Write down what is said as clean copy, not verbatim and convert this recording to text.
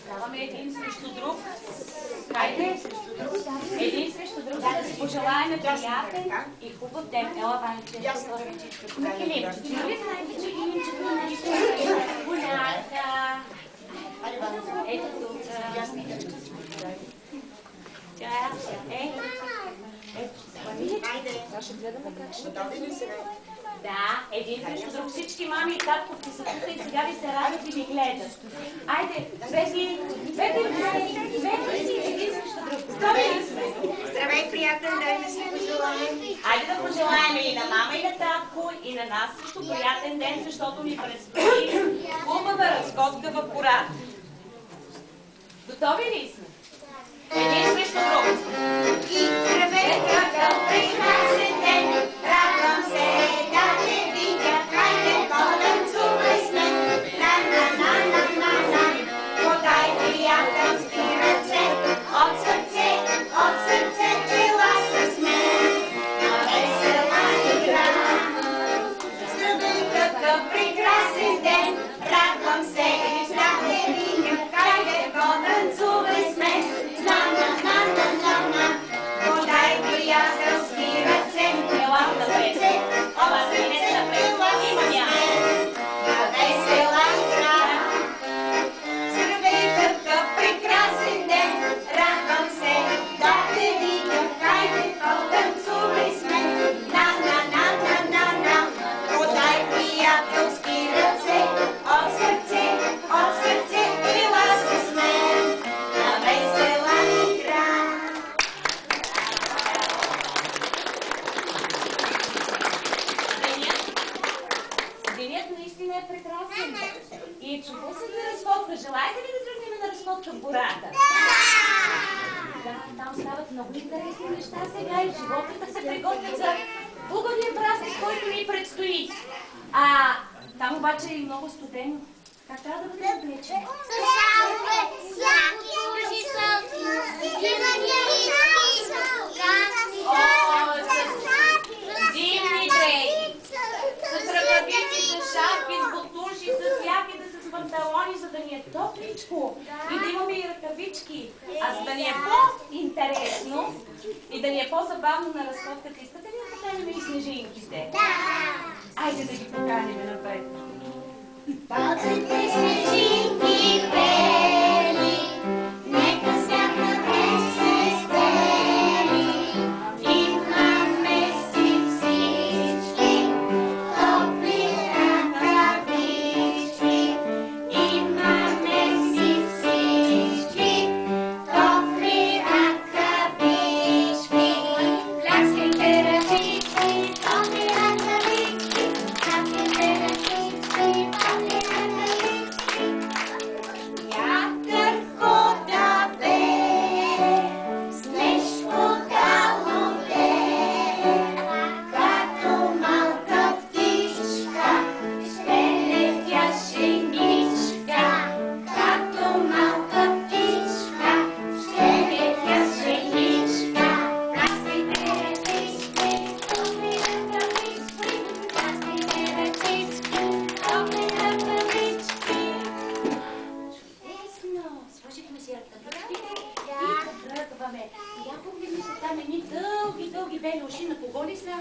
Ставаме един срещу друг. Хайде, един срещу друг, да си пожелаем приятен и хубав ден. Ела, Ванче, на килимчето. Нали знаете, че килимчето е голята. Ето тук. Тя е. Ще гледаме как ще да, един срещу друг. Всички мами и татковки са тук и сега ви се радят и ви гледат. Айде, двете си един срещу друг. Здравей, приятен ден да си пожелаем. Айде да пожелаем и на мама, и на татко, и на нас също приятен ден, защото ни предстои хубава разходка в гората. Готови ли сме? Един срещу друг. И здравей, какъв прекрасен ден, радвам се да те видя, хайде потанцувай с мен. На-на-на-на-на-на, подай приятелски ръце, от сърце, чела с мен, на весела игра. Здравей, какъв прекрасен ден, радвам се да те видя, хайде потанцувай с мен. На-на-на-на-на-на, подай приятелски ръце, Ела напред. Ела напред. Има няма. на весела игра. Здравей, какъв прекрасен ден, радвам се да те видя, хайде потанцувай с мен. На-на-на-на-на-на, подай приятелски ръце, от сърце, ела се с мен, на весела игра. Денят наистина е прекрасен. И е чудесен за разходка. Желаете ли да тръгнем на разходка в гората? Да, там стават много интересни неща сега и животните се приготвят за хубавия празник, който ни предстои. Там обаче е много студено. Как трябва да бъде облечено? Зимни дрехи, с ръкавици, с шапки, с бутуши, с яките, с панталони, за да ни е топличко и да имаме и ръкавички. А за да ни е по-интересно и да ни е по-забавно на разходката, искате ли да поканим и снежинките? Да! Айде да ги поканим напред. Падайте снежинки бели, нека свята днес се стели. Имаме си всички топли ръкавички. Имаме си всички топли ръкавички. Пляскайте ръчички, топли ръкавички. Пляскайте ръчички, топли ръкавички. Вятър хода вее, снежко да лудее, като малка птичка ще летя женичка. Като малка птичка ще летя женичка. Пляскайте ръчички, топли ръкавички. Пляскайте ръчички, топли ръкавички. Чудесно! Сложихме си ръкавичките и потръгваме. Я погледнете там едни дълги бели уши. На кого ли са?